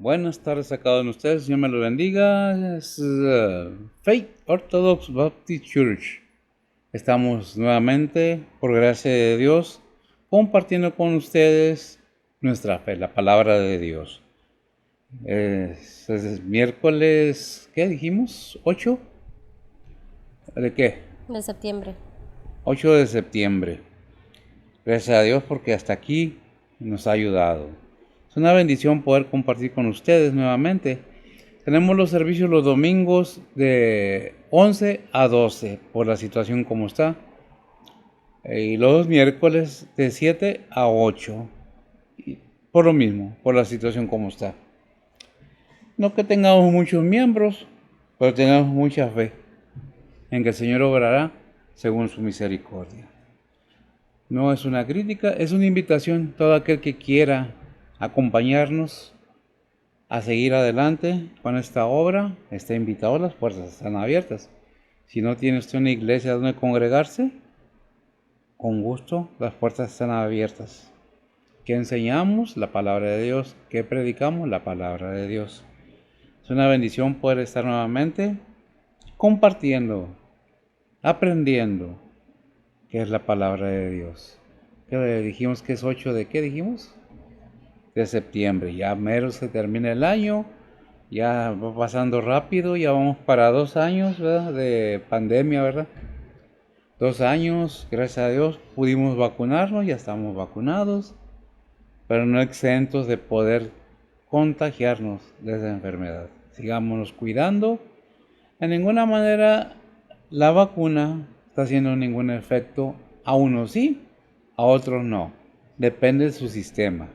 Buenas tardes a cada uno de ustedes, Dios me lo bendiga. Es Faith Orthodox Baptist Church. Estamos nuevamente, por gracia de Dios, compartiendo con ustedes nuestra fe, la palabra de Dios. Es miércoles, ¿qué dijimos? ¿8? ¿De qué? De septiembre. 8 de septiembre. Gracias a Dios porque hasta aquí nos ha ayudado. Es una bendición poder compartir con ustedes nuevamente. Tenemos los servicios los domingos de 11 a 12 por la situación como está. Y los miércoles de 7 a 8. Por lo mismo, por la situación como está. No que tengamos muchos miembros, pero tenemos mucha fe en que el Señor obrará según su misericordia. No es una crítica, es una invitación. Todo aquel que quiera acompañarnos a seguir adelante con esta obra está invitado, las puertas están abiertas. Si no tiene usted una iglesia donde congregarse, con gusto las puertas están abiertas. ¿Qué enseñamos? La palabra de Dios. ¿Qué predicamos? La palabra de Dios. Es una bendición poder estar nuevamente compartiendo, aprendiendo qué es la palabra de Dios. ¿Qué dijimos que es 8 de qué dijimos? De septiembre. Ya mero se termina el año. Ya va pasando rápido, ya vamos para 2 años, ¿verdad? De pandemia, ¿verdad? 2 años, gracias a Dios, pudimos vacunarnos, ya estamos vacunados, pero no exentos de poder contagiarnos de esa enfermedad. Sigámonos cuidando. De ninguna manera la vacuna está haciendo ningún efecto. A unos sí, a otros no. Depende de su sistema.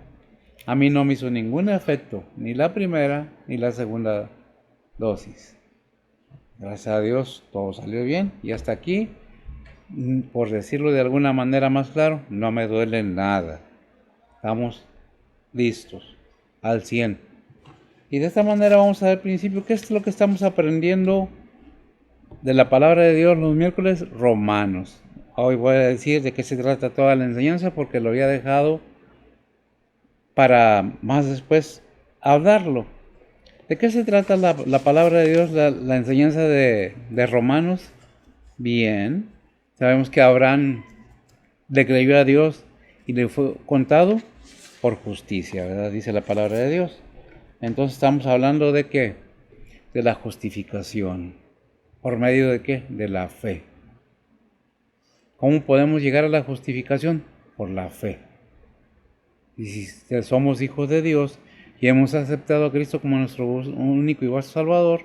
A mí no me hizo ningún efecto, ni la primera ni la segunda dosis. Gracias a Dios todo salió bien y hasta aquí, por decirlo de alguna manera más claro, no me duele nada. Estamos listos al 100. Y de esta manera vamos a ver al principio qué es lo que estamos aprendiendo de la palabra de Dios los miércoles romanos. Hoy voy a decir de qué se trata toda la enseñanza porque lo había dejado para más después hablarlo. ¿De qué se trata la palabra de Dios, la enseñanza de Romanos? Bien, sabemos que Abraham le creyó a Dios y le fue contado por justicia, ¿verdad? Dice la palabra de Dios. Entonces estamos hablando de qué? De la justificación. ¿Por medio de qué? De la fe. ¿Cómo podemos llegar a la justificación? Por la fe. Y si somos hijos de Dios y hemos aceptado a Cristo como nuestro único y vasto Salvador,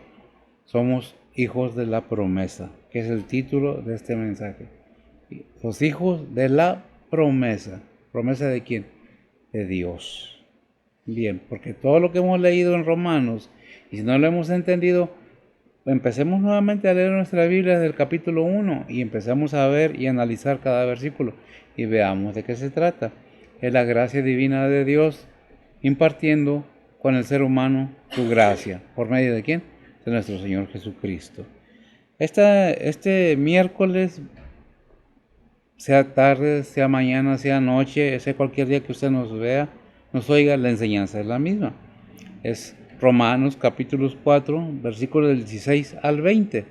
somos hijos de la promesa, que es el título de este mensaje. Los hijos de la promesa. ¿Promesa de quién? De Dios. Bien, porque todo lo que hemos leído en Romanos, y si no lo hemos entendido, empecemos nuevamente a leer nuestra Biblia desde el capítulo 1 y empecemos a ver y analizar cada versículo y veamos de qué se trata. Es la gracia divina de Dios impartiendo con el ser humano su gracia. ¿Por medio de quién? De nuestro Señor Jesucristo. Este miércoles, sea tarde, sea mañana, sea noche, sea cualquier día que usted nos vea, nos oiga, la enseñanza es la misma. Es Romanos capítulos 4, versículos del 16 al 20.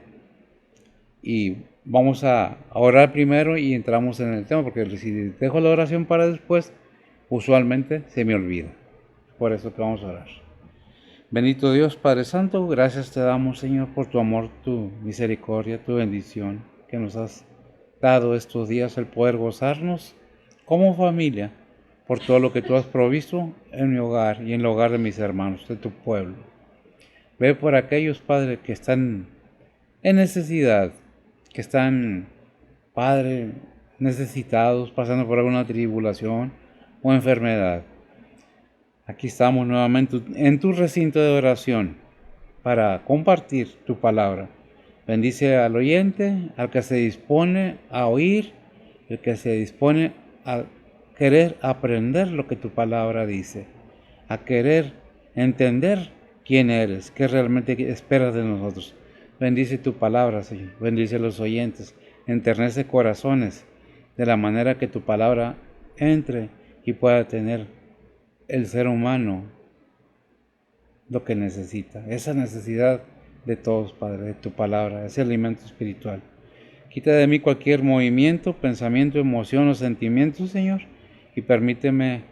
Y vamos a orar primero y entramos en el tema, porque si dejo la oración para después, usualmente se me olvida. Por eso que vamos a orar. Bendito Dios, Padre Santo, gracias te damos, Señor, por tu amor, tu misericordia, tu bendición, que nos has dado estos días el poder gozarnos como familia por todo lo que tú has provisto en mi hogar y en el hogar de mis hermanos, de tu pueblo. Ve por aquellos, Padre, que están en necesidad, que están, Padre, necesitados, pasando por alguna tribulación o enfermedad. Aquí estamos nuevamente en tu recinto de oración para compartir tu palabra. Bendice al oyente, al que se dispone a oír, el que se dispone a querer aprender lo que tu palabra dice, a querer entender quién eres, qué realmente esperas de nosotros. Bendice tu palabra, Señor. Bendice a los oyentes. Enternece corazones de la manera que tu palabra entre y pueda tener el ser humano lo que necesita, esa necesidad de todos, Padre, de tu palabra, ese alimento espiritual. Quita de mí cualquier movimiento, pensamiento, emoción o sentimiento, Señor, y permíteme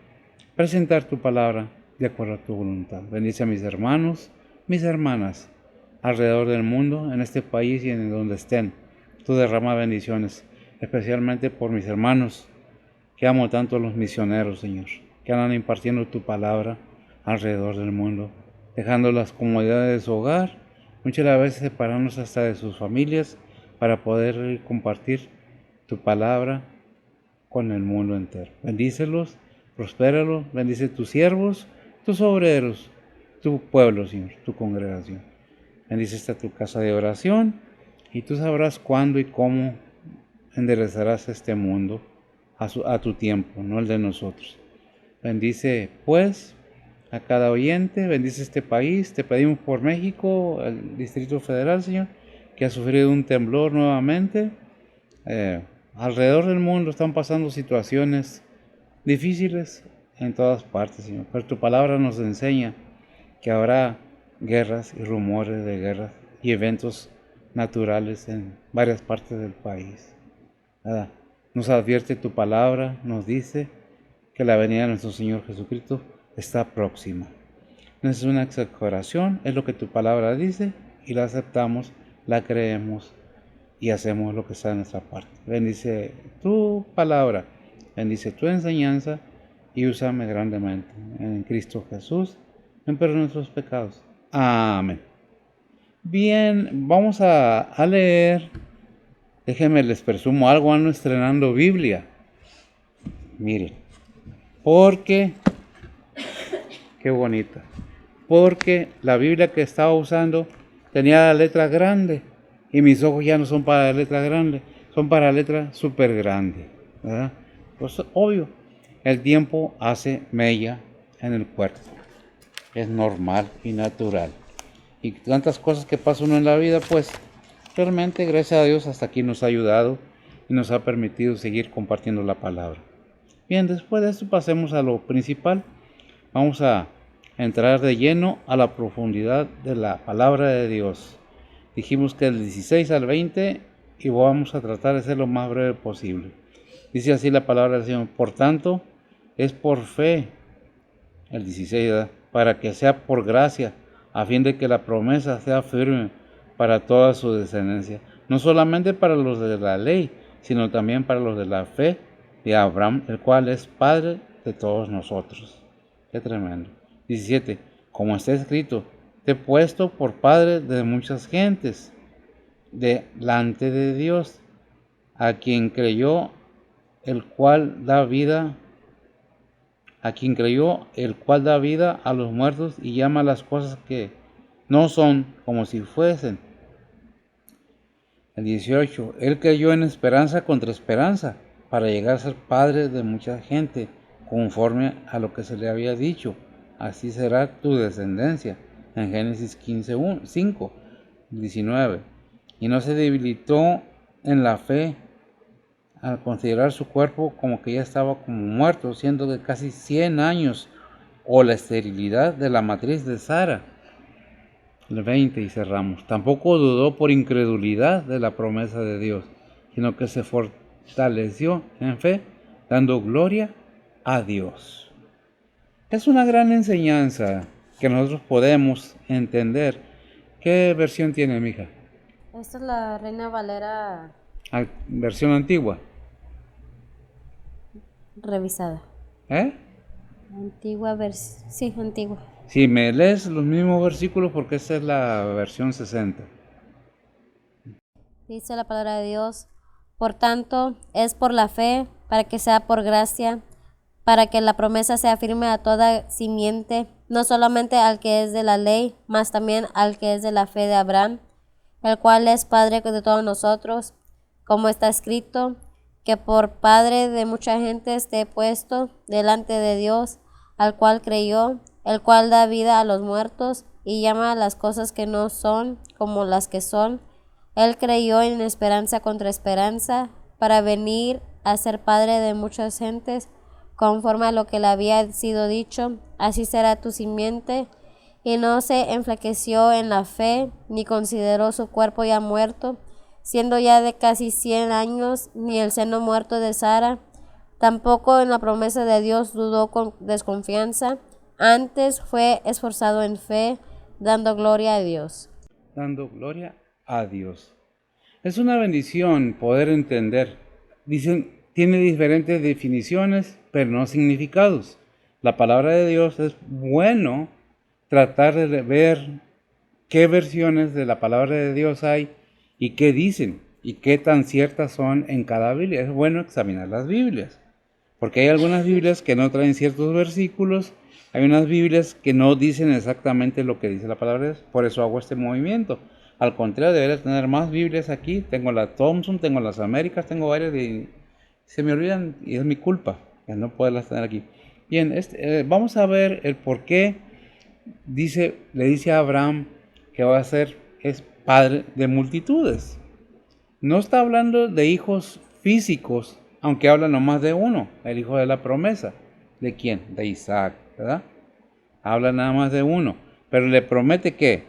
presentar tu palabra de acuerdo a tu voluntad. Bendice a mis hermanos, mis hermanas, alrededor del mundo, en este país y en donde estén. Tú derrama bendiciones, especialmente por mis hermanos, que amo tanto a los misioneros, Señor, que andan impartiendo tu palabra alrededor del mundo, dejando las comodidades de su hogar, muchas veces separándose hasta de sus familias para poder compartir tu palabra con el mundo entero. Bendícelos, prospéralos, bendice tus siervos, tus obreros, tu pueblo, Señor, tu congregación. Bendice esta tu casa de oración y tú sabrás cuándo y cómo enderezarás este mundo a tu tiempo, no el de nosotros. Bendice, pues, a cada oyente, bendice este país. Te pedimos por México, el Distrito Federal, Señor, que ha sufrido un temblor nuevamente. Alrededor del mundo están pasando situaciones difíciles en todas partes, Señor. Pero tu palabra nos enseña que habrá guerras y rumores de guerras y eventos naturales en varias partes del país. Nos advierte tu palabra, nos dice que la venida de nuestro Señor Jesucristo está próxima. No es una exageración, es lo que tu palabra dice y la aceptamos, la creemos y hacemos lo que está en nuestra parte. Bendice tu palabra, bendice tu enseñanza y úsame grandemente. En Cristo Jesús, en perdón de nuestros pecados. Amén. Bien, vamos a leer. Déjenme les presumo algo, ando estrenando Biblia. Miren, porque, qué bonita, porque la Biblia que estaba usando tenía la letra grande y mis ojos ya no son para la letra grande, son para la letra súper grande, ¿verdad? Pues obvio, el tiempo hace mella en el cuerpo, es normal y natural. Y tantas cosas que pasa uno en la vida, pues realmente, gracias a Dios, hasta aquí nos ha ayudado y nos ha permitido seguir compartiendo la palabra. Bien, después de esto pasemos a lo principal. Vamos a entrar de lleno a la profundidad de la palabra de Dios. Dijimos que del 16 al 20 y vamos a tratar de ser lo más breve posible. Dice así la palabra del Señor: por tanto, es por fe, el 16, ¿verdad?, para que sea por gracia, a fin de que la promesa sea firme para toda su descendencia, no solamente para los de la ley, sino también para los de la fe de Abraham, el cual es Padre de todos nosotros. Qué tremendo. 17. Como está escrito: te he puesto por padre de muchas gentes, delante de Dios, a quien creyó, el cual da vida a los muertos y llama las cosas que no son como si fuesen. El 18. Él creyó en esperanza contra esperanza, para llegar a ser padre de mucha gente, conforme a lo que se le había dicho: así será tu descendencia. En Génesis 15:5. 19. Y no se debilitó en la fe al considerar su cuerpo como que ya estaba como muerto, siendo de casi 100 años, o la esterilidad de la matriz de Sara. El 20 y cerramos. Tampoco dudó por incredulidad de la promesa de Dios, sino que se fortaleció en fe, dando gloria a Dios. Es una gran enseñanza que nosotros podemos entender. ¿Qué versión tiene, mija? Esta es la Reina Valera Versión antigua. revisada. Antigua sí, antigua. Si me lees los mismos versículos, porque esta es la versión 60. Dice la palabra de Dios: por tanto, es por la fe, para que sea por gracia, para que la promesa sea firme a toda simiente, no solamente al que es de la ley, mas también al que es de la fe de Abraham, el cual es Padre de todos nosotros, como está escrito, que por Padre de mucha gente te he puesto delante de Dios, al cual creyó, el cual da vida a los muertos y llama a las cosas que no son como las que son. Él creyó en esperanza contra esperanza, para venir a ser padre de muchas gentes, conforme a lo que le había sido dicho: así será tu simiente. y no se enflaqueció en la fe, ni consideró su cuerpo ya muerto, siendo ya de casi 100 años, ni el seno muerto de Sara. Tampoco en la promesa de Dios dudó con desconfianza, antes fue esforzado en fe, dando gloria a Dios. Dando gloria a Dios. Es una bendición poder entender. Dicen, tiene diferentes definiciones, pero no significados. La palabra de Dios es bueno tratar de ver qué versiones de la palabra de Dios hay y qué dicen y qué tan ciertas son en cada Biblia. Es bueno examinar las Biblias, porque hay algunas Biblias que no traen ciertos versículos, hay unas Biblias que no dicen exactamente lo que dice la palabra de Dios. Por eso hago este movimiento. Al contrario, debería tener más Biblias aquí. Tengo la Thompson, tengo las Américas, tengo varias y se me olvidan y es mi culpa el no poderlas tener aquí. Bien, vamos a ver el por qué le dice a Abraham que va a ser, es padre de multitudes. No está hablando de hijos físicos, aunque habla nomás de uno, el hijo de la promesa. ¿De quién? De Isaac, ¿verdad? Habla nada más de uno, pero le promete que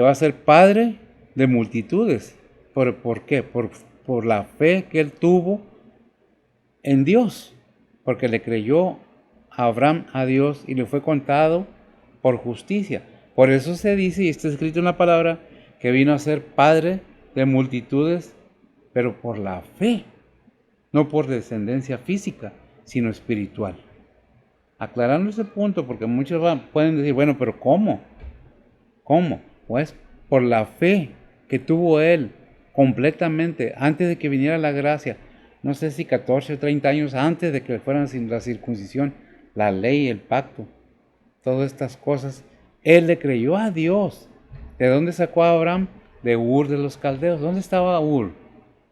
va a ser padre de multitudes. ¿Por qué? Por la fe que él tuvo en Dios, porque le creyó a Abraham a Dios y le fue contado por justicia. Por eso se dice, y está escrito en la palabra, que vino a ser padre de multitudes, pero por la fe, no por descendencia física, sino espiritual. Aclarando ese punto, porque muchos pueden decir, bueno, pero ¿cómo? ¿Cómo? Pues por la fe que tuvo él completamente antes de que viniera la gracia. No sé si 14 o 30 años antes de que fueran sin la circuncisión, la ley, el pacto, todas estas cosas. Él le creyó a Dios. ¿De dónde sacó a Abraham? De Ur de los Caldeos. ¿Dónde estaba Ur?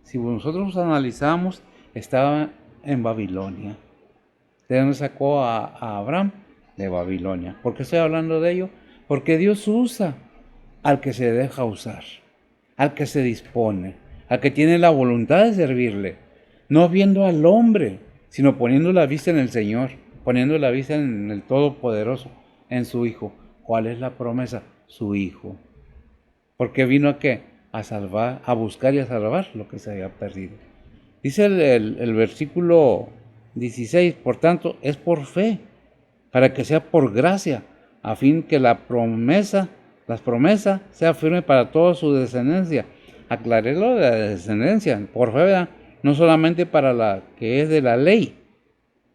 Si nosotros analizamos, estaba en Babilonia. ¿De dónde sacó a Abraham? De Babilonia. ¿Por qué estoy hablando de ello? Porque Dios usa al que se deja usar, al que se dispone, al que tiene la voluntad de servirle, no viendo al hombre, sino poniendo la vista en el Señor, poniendo la vista en el Todopoderoso, en su Hijo. ¿Cuál es la promesa? Su Hijo. Porque vino a qué? A salvar, a buscar y a salvar lo que se había perdido. Dice el versículo 16, por tanto, es por fe, para que sea por gracia, a fin que las promesas sea firme para toda su descendencia. Aclaré lo de la descendencia, por fe, ¿verdad? No solamente para la que es de la ley,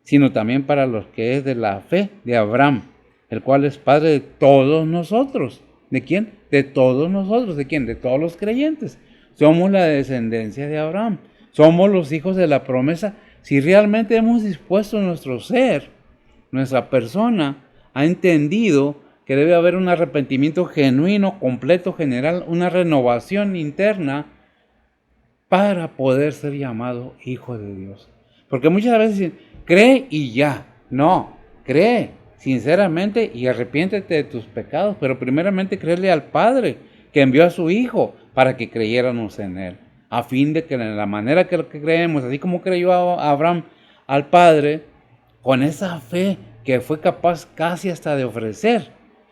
sino también para los que es de la fe de Abraham, el cual es padre de todos nosotros. ¿De quién? De todos nosotros. ¿De quién? De todos los creyentes. Somos la descendencia de Abraham. Somos los hijos de la promesa. Si realmente hemos dispuesto nuestro ser, nuestra persona, ha entendido que debe haber un arrepentimiento genuino, completo, general, una renovación interna para poder ser llamado hijo de Dios. Porque muchas veces dicen, cree y ya. No, cree sinceramente y arrepiéntete de tus pecados, pero primeramente créele al Padre que envió a su Hijo para que creyéramos en Él, a fin de que de la manera que creemos, así como creyó a Abraham al Padre, con esa fe que fue capaz casi hasta de ofrecer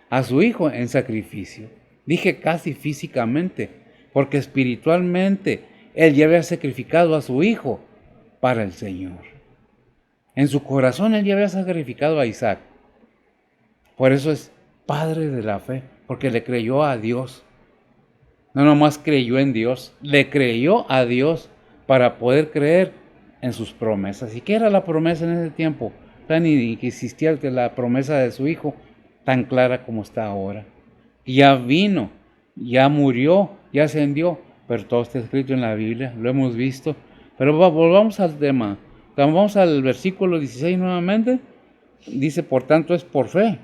a su Hijo en sacrificio. Dije casi físicamente, porque espiritualmente Él ya había sacrificado a su Hijo para el Señor. En su corazón Él ya había sacrificado a Isaac. Por eso es padre de la fe, porque le creyó a Dios. No nomás creyó en Dios, le creyó a Dios para poder creer en sus promesas. ¿Y qué era la promesa en ese tiempo? Ni que existía la promesa de su Hijo tan clara como está ahora. Ya vino, ya murió, ya ascendió, pero todo está escrito en la Biblia, lo hemos visto. Pero volvamos al tema. Vamos al versículo 16 nuevamente. Dice, por tanto, es por fe,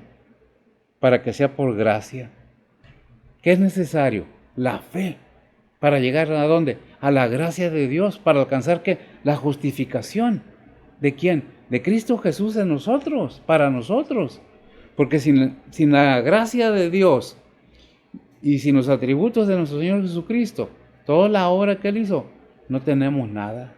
para que sea por gracia. ¿Qué es necesario? La fe. ¿Para llegar a dónde? A la gracia de Dios, para alcanzar ¿qué? La justificación. ¿De quién? De Cristo Jesús en nosotros, para nosotros. Porque sin la gracia de Dios y sin los atributos de nuestro Señor Jesucristo, toda la obra que Él hizo, no tenemos nada.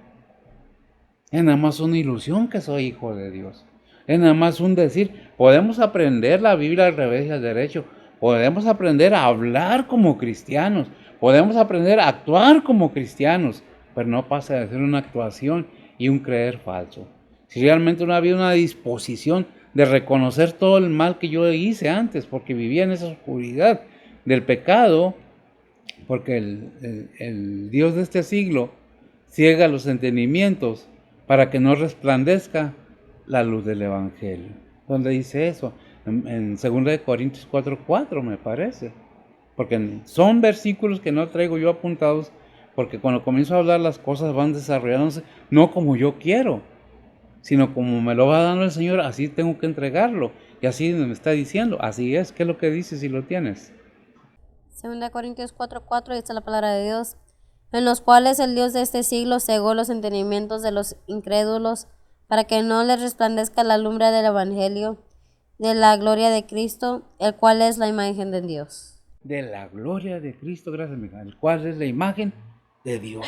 Es nada más una ilusión que soy hijo de Dios. Es nada más un decir. Podemos aprender la Biblia al revés y al derecho. Podemos aprender a hablar como cristianos. Podemos aprender a actuar como cristianos. Pero no pasa de ser una actuación y un creer falso. Si realmente no había una disposición de reconocer todo el mal que yo hice antes, porque vivía en esa oscuridad del pecado, porque el Dios de este siglo ciega los entendimientos para que no resplandezca la luz del Evangelio. ¿Dónde dice eso? En 2 Corintios 4:4 me parece. Porque son versículos que no traigo yo apuntados, porque cuando comienzo a hablar las cosas van desarrollándose no como yo quiero, sino como me lo va dando el Señor, así tengo que entregarlo. Y así me está diciendo, así es. ¿Qué es lo que dice si lo tienes? 2 Corintios 4:4 dice la palabra de Dios, en los cuales el Dios de este siglo cegó los entendimientos de los incrédulos, para que no les resplandezca la lumbre del Evangelio, de la gloria de Cristo, el cual es la imagen de Dios. De la gloria de Cristo, gracias, Miguel, el cual es la imagen de Dios.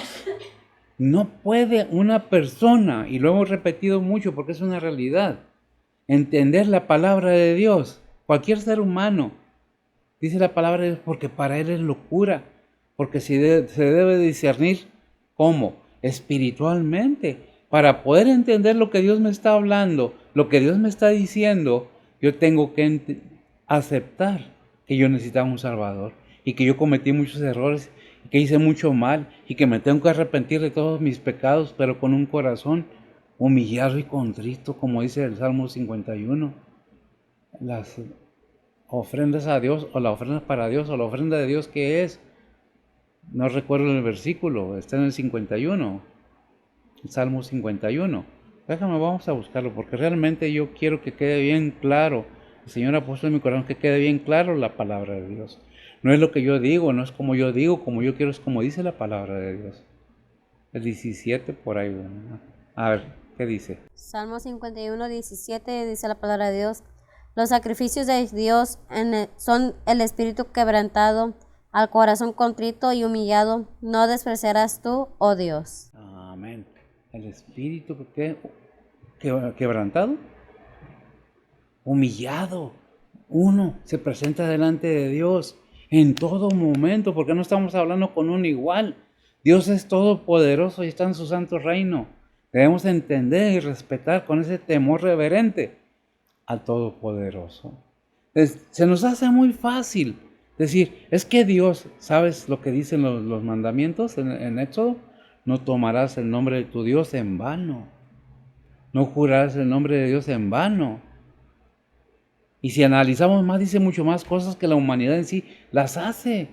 No puede una persona, y lo hemos repetido mucho porque es una realidad, entender la palabra de Dios. Cualquier ser humano, dice la palabra de Dios, porque para él es locura, porque se debe discernir, ¿cómo? Espiritualmente. Para poder entender lo que Dios me está hablando, lo que Dios me está diciendo, yo tengo que aceptar que yo necesitaba un Salvador y que yo cometí muchos errores, y que hice mucho mal y que me tengo que arrepentir de todos mis pecados, pero con un corazón humillado y contrito, como dice el Salmo 51. Las ofrendas a Dios, o la ofrenda para Dios, o la ofrenda de Dios, ¿qué es? No recuerdo el versículo, está en el 51, el Salmo 51. Déjame, vamos a buscarlo, porque realmente yo quiero que quede bien claro. El Señor ha puesto en mi corazón que quede bien claro la palabra de Dios. No es lo que yo digo, no es como yo digo, como yo quiero, es como dice la palabra de Dios. El 17 por ahí, ¿verdad? A ver, ¿qué dice? Salmo 51:17 dice la palabra de Dios, los sacrificios de Dios son el espíritu quebrantado, al corazón contrito y humillado, no despreciarás tú, oh Dios. Amén. El espíritu quebrantado, humillado. Uno se presenta delante de Dios en todo momento, porque no estamos hablando con un igual. Dios es todopoderoso y está en su santo reino. Debemos entender y respetar con ese temor reverente al Todopoderoso. Se nos hace muy fácil decir, es que Dios, ¿sabes lo que dicen los mandamientos en Éxodo? No tomarás el nombre de tu Dios en vano. No jurarás el nombre de Dios en vano. Y si analizamos más, dice mucho más cosas que la humanidad en sí las hace.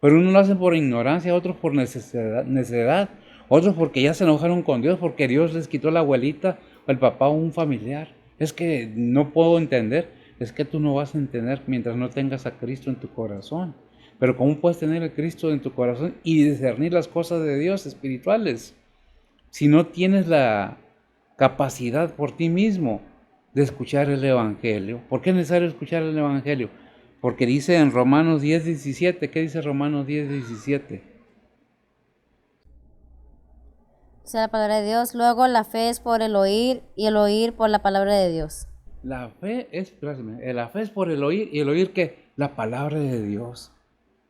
Pero unos lo hacen por ignorancia, otros por necedad, otros porque ya se enojaron con Dios, porque Dios les quitó la abuelita o el papá o un familiar. Es que no puedo entender, es que tú no vas a entender mientras no tengas a Cristo en tu corazón. Pero ¿cómo puedes tener a Cristo en tu corazón y discernir las cosas de Dios espirituales si no tienes la capacidad por ti mismo de escuchar el Evangelio? ¿Por qué es necesario escuchar el Evangelio? Porque dice en Romanos 10:17, ¿qué dice Romanos 10:17? Dice la palabra de Dios, luego la fe es por el oír y el oír por la palabra de Dios. La fe es por el oír, y el oír ¿qué? La palabra de Dios.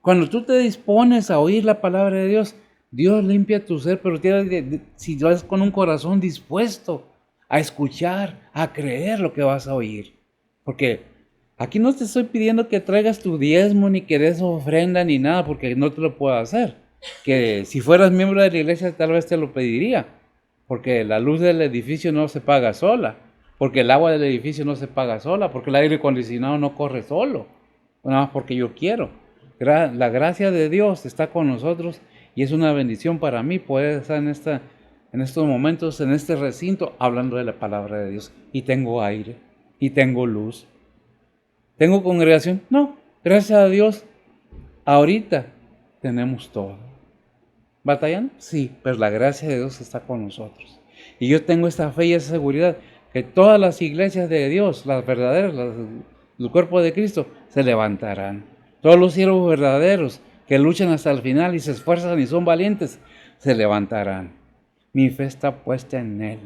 Cuando tú te dispones a oír la palabra de Dios, Dios limpia tu ser, pero si vas con un corazón dispuesto a escuchar, a creer lo que vas a oír. Porque aquí no te estoy pidiendo que traigas tu diezmo, ni que des ofrenda, ni nada, porque no te lo puedo hacer. Que si fueras miembro de la iglesia tal vez te lo pediría, porque la luz del edificio no se paga sola, porque el agua del edificio no se paga sola, porque el aire acondicionado no corre solo, nada más porque yo quiero. La gracia de Dios está con nosotros y es una bendición para mí poder estar en estos momentos, en este recinto, hablando de la palabra de Dios. Y tengo aire, y tengo luz. ¿Tengo congregación? No, gracias a Dios, ahorita tenemos todo. ¿Batallan? Sí, pero la gracia de Dios está con nosotros. Y yo tengo esta fe y esa seguridad que todas las iglesias de Dios, las verdaderas, el cuerpo de Cristo, se levantarán. Todos los siervos verdaderos que luchan hasta el final y se esfuerzan y son valientes, se levantarán. Mi fe está puesta en Él.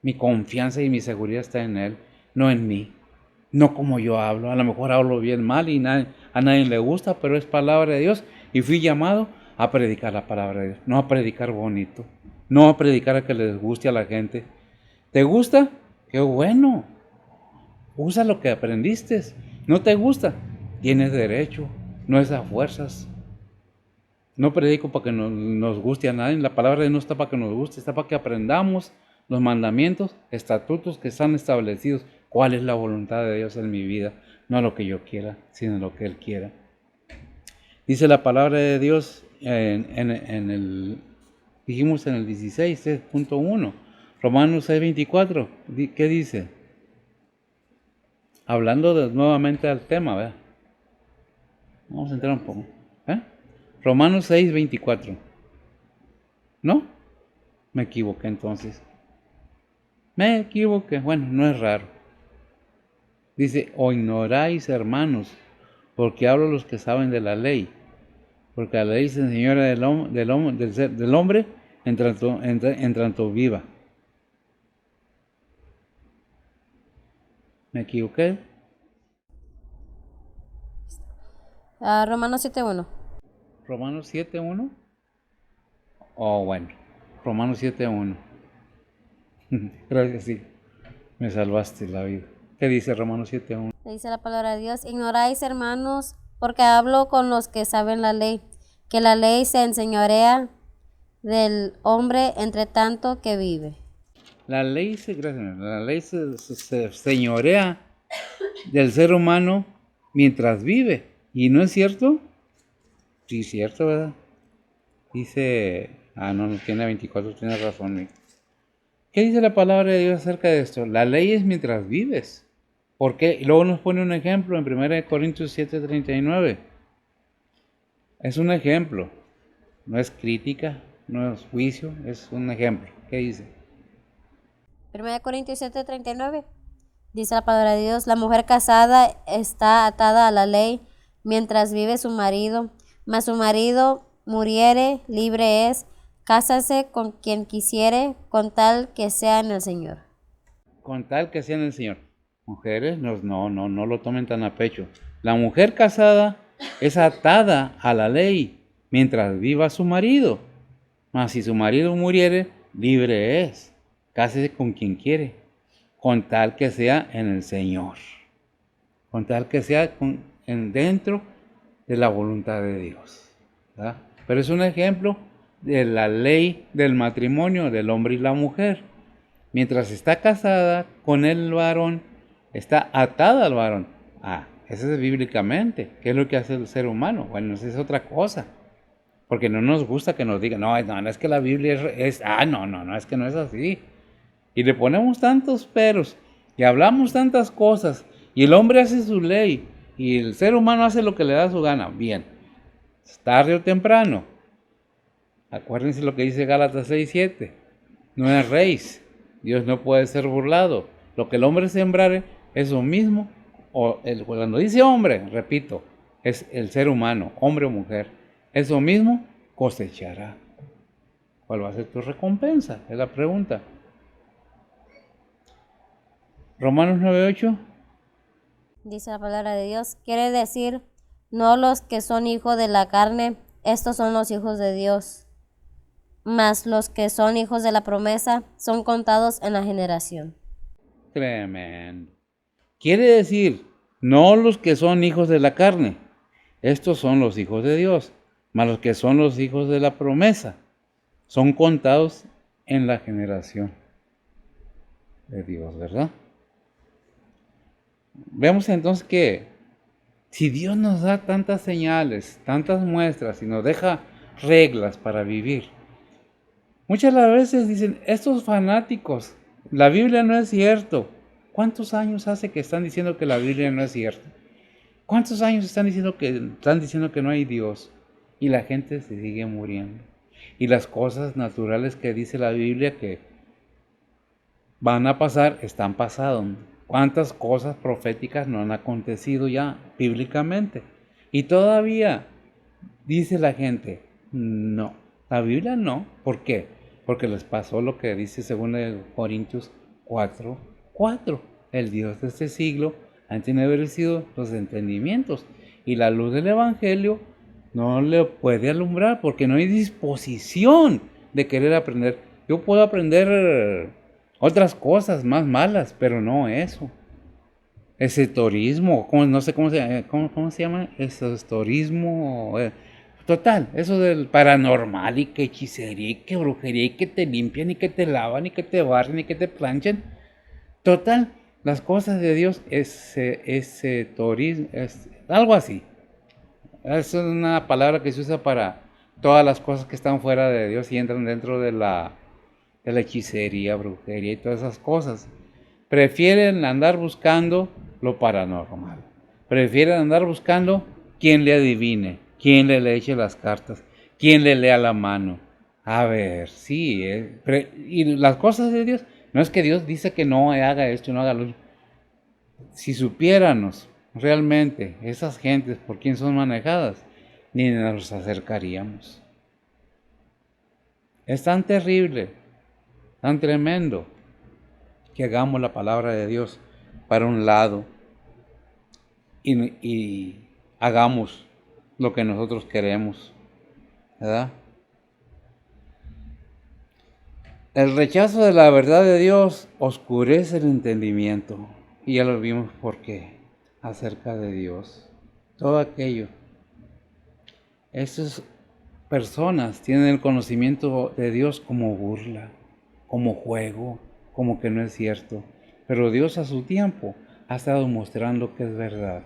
Mi confianza y mi seguridad está en Él, no en mí. no como yo hablo. A lo mejor hablo bien mal y a nadie le gusta, pero es palabra de Dios y fui llamado a predicar la palabra de Dios, no a predicar bonito, no a predicar a que les guste a la gente. ¿Te gusta? ¡Qué bueno! Usa lo que aprendiste. ¿No te gusta? Tienes derecho, no es a fuerzas. No predico para que nos guste a nadie. La palabra de Dios no está para que nos guste, está para que aprendamos los mandamientos, estatutos que están establecidos. ¿Cuál es la voluntad de Dios en mi vida? No lo que yo quiera, sino lo que Él quiera. Dice la palabra de Dios dijimos en el 16.1, Romanos 6.24. ¿Qué dice? Hablando nuevamente al tema, ¿verdad? Vamos a entrar un poco. Romanos 6.24. ¿No? Me equivoqué entonces. Me equivoqué. Bueno, no es raro. Dice, o ignoráis, hermanos, porque hablo los que saben de la ley. Porque la ley se enseñora del hombre en tanto viva. ¿Me equivoqué? Romanos 7:1. Romanos 7.1. Oh, bueno. Romanos 7.1. Creo que sí. Me salvaste la vida. ¿Qué dice Romanos 7.1? Dice la palabra de Dios, ignoráis, hermanos, porque hablo con los que saben la ley, que la ley se enseñorea del hombre entre tanto que vive. La ley se señorea del ser humano mientras vive. ¿Y no es cierto? Sí, cierto, ¿verdad? Dice... no tiene 24, tiene razón. ¿Qué dice la palabra de Dios acerca de esto? La ley es mientras vives. ¿Por qué? Y luego nos pone un ejemplo en 1 Corintios 7:39. Es un ejemplo. No es crítica, no es juicio, es un ejemplo. ¿Qué dice? 1 Corintios 7:39. Dice la palabra de Dios, la mujer casada está atada a la ley mientras vive su marido, mas su marido muriere, libre es, cásase con quien quisiere, con tal que sea en el Señor. Con tal que sea en el Señor. Mujeres, no lo tomen tan a pecho. La mujer casada es atada a la ley mientras viva su marido. Mas si su marido muriere, libre es. Cásese con quien quiere, con tal que sea en el Señor. Con tal que sea dentro de la voluntad de Dios. ¿Verdad? Pero es un ejemplo de la ley del matrimonio del hombre y la mujer. Mientras está casada con el varón, está atada al varón. Eso es bíblicamente. ¿Qué es lo que hace el ser humano? Bueno, eso es otra cosa. Porque no nos gusta que nos digan, no, es que la Biblia es es que no es así. Y le ponemos tantos peros, y hablamos tantas cosas, y el hombre hace su ley, y el ser humano hace lo que le da su gana. Bien, tarde o temprano. Acuérdense lo que dice Gálatas 6:7. No es reis. Dios no puede ser burlado. Lo que el hombre sembrare es lo mismo. Cuando dice hombre, repito, es el ser humano, hombre o mujer. Es lo mismo, cosechará. ¿Cuál va a ser tu recompensa? Es la pregunta. Romanos 9:8. Dice la palabra de Dios, quiere decir, no los que son hijos de la carne, estos son los hijos de Dios, mas los que son hijos de la promesa son contados en la generación. Tremendo. Quiere decir, no los que son hijos de la carne, estos son los hijos de Dios, mas los que son los hijos de la promesa son contados en la generación de Dios, ¿verdad? Vemos entonces que si Dios nos da tantas señales, tantas muestras y nos deja reglas para vivir, muchas las veces dicen, estos fanáticos, la Biblia no es cierto. ¿Cuántos años hace que están diciendo que la Biblia no es cierta? ¿Cuántos años están diciendo que no hay Dios? Y la gente se sigue muriendo. Y las cosas naturales que dice la Biblia que van a pasar, están pasando. ¿Cuántas cosas proféticas no han acontecido ya bíblicamente? Y todavía dice la gente, no, la Biblia no. ¿Por qué? Porque les pasó lo que dice 2 Corintios 4:4. El Dios de este siglo han entenebrecido los entendimientos, y la luz del Evangelio no le puede alumbrar porque no hay disposición de querer aprender. Yo puedo aprender otras cosas más malas, pero no eso. Esoterismo, no sé cómo se llama, esoterismo, total, eso del paranormal y que hechicería y que brujería y que te limpian y que te lavan y que te barren y que te planchan. Total, las cosas de Dios es esoterismo, es algo así. Es una palabra que se usa para todas las cosas que están fuera de Dios y entran dentro de la hechicería, brujería y todas esas cosas. Prefieren andar buscando lo paranormal. Prefieren andar buscando quien le adivine, quien le eche las cartas, quien le lea la mano. A ver, sí, y las cosas de Dios, no es que Dios dice que no haga esto, no haga lo otro. Si supiéramos realmente esas gentes por quién son manejadas, ni nos acercaríamos. Es tan terrible, tan tremendo, que hagamos la palabra de Dios para un lado y hagamos lo que nosotros queremos, ¿verdad? El rechazo de la verdad de Dios oscurece el entendimiento, y ya lo vimos por qué, acerca de Dios. Todo aquello. Esas personas tienen el conocimiento de Dios como burla, como juego, como que no es cierto. Pero Dios a su tiempo ha estado mostrando que es verdad.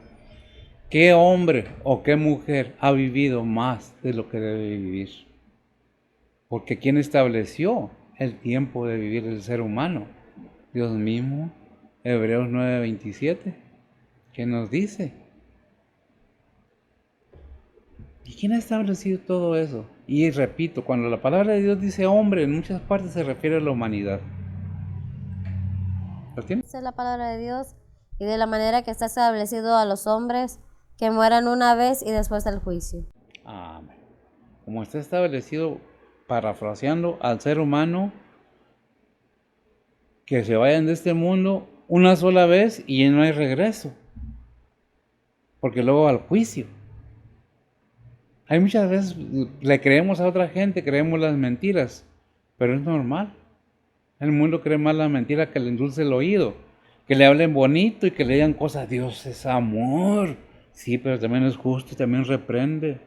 ¿Qué hombre o qué mujer ha vivido más de lo que debe vivir? Porque ¿quién estableció el tiempo de vivir el ser humano? Dios mismo. Hebreos 9:27. ¿Qué nos dice? ¿Y quién ha establecido todo eso? Y repito, cuando la palabra de Dios dice hombre, en muchas partes se refiere a la humanidad. ¿Lo tienes? Esa es la palabra de Dios y de la manera que está establecido a los hombres que mueran una vez y después del juicio. Amén. Como está establecido, parafraseando al ser humano, que se vayan de este mundo una sola vez y no hay regreso. Porque luego al juicio. Hay muchas veces le creemos a otra gente, creemos las mentiras, pero es normal. El mundo cree más la mentira que le endulce el oído, que le hablen bonito y que le digan cosas. Dios es amor. Sí, pero también es justo y también reprende.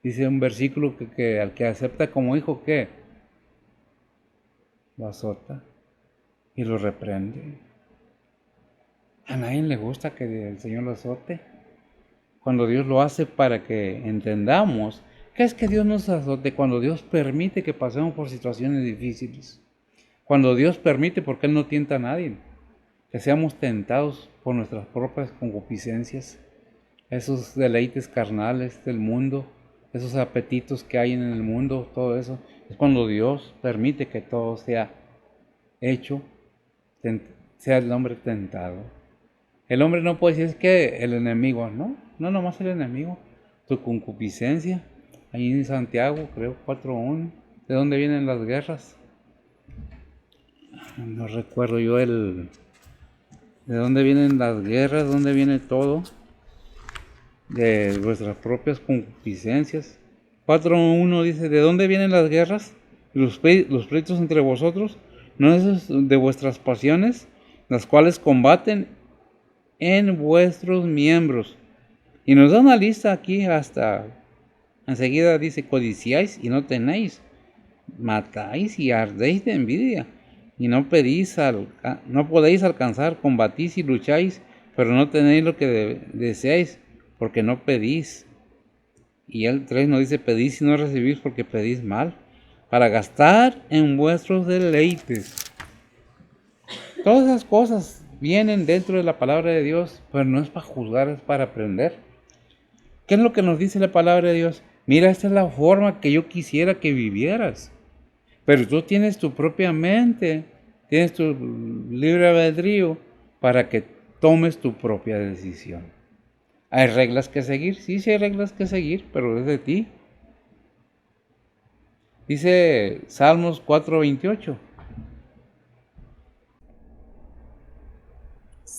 Dice un versículo que al que acepta como hijo, ¿qué? Lo azota y lo reprende. A nadie le gusta que el Señor lo azote. Cuando Dios lo hace para que entendamos que es que Dios nos azote, cuando Dios permite que pasemos por situaciones difíciles. Cuando Dios permite, porque Él no tienta a nadie, que seamos tentados por nuestras propias concupiscencias, esos deleites carnales del mundo, esos apetitos que hay en el mundo, todo eso. Es cuando Dios permite que todo sea hecho, sea el hombre tentado. El hombre no puede decir es que el enemigo, no nomás el enemigo, tu concupiscencia. Ahí en Santiago, creo 4:1, ¿de dónde vienen las guerras? No recuerdo yo de dónde vienen las guerras, dónde viene todo, de vuestras propias concupiscencias. 4:1 dice, ¿de dónde vienen las guerras? Los pleitos entre vosotros, ¿no es de vuestras pasiones, las cuales combaten en vuestros miembros? Y nos da una lista aquí hasta enseguida dice, codiciáis y no tenéis, matáis y ardéis de envidia, y no podéis alcanzar, combatís y lucháis, pero no tenéis lo que deseáis, porque no pedís. Y el 3 nos dice, pedís y no recibís porque pedís mal, para gastar en vuestros deleites. Todas esas cosas vienen dentro de la palabra de Dios, pero no es para juzgar, es para aprender. ¿Qué es lo que nos dice la palabra de Dios? Mira, esta es la forma que yo quisiera que vivieras. Pero tú tienes tu propia mente, tienes tu libre albedrío para que tomes tu propia decisión. ¿Hay reglas que seguir? Sí, sí hay reglas que seguir, pero es de ti. Dice Salmos 4:28.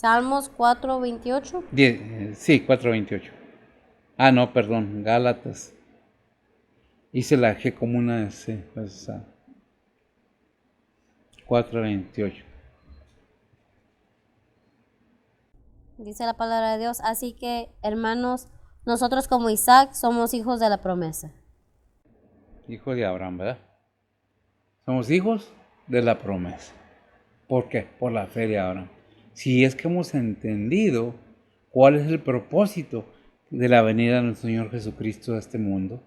Salmos 4:28. Sí, 4:28. Ah, no, perdón, Gálatas. Hice la G como una C, pues, 4:28. Dice la palabra de Dios, así que, hermanos, nosotros como Isaac somos hijos de la promesa. Hijo de Abraham, ¿verdad? Somos hijos de la promesa. ¿Por qué? Por la fe de Abraham. Si es que hemos entendido cuál es el propósito de la venida de nuestro Señor Jesucristo a este mundo.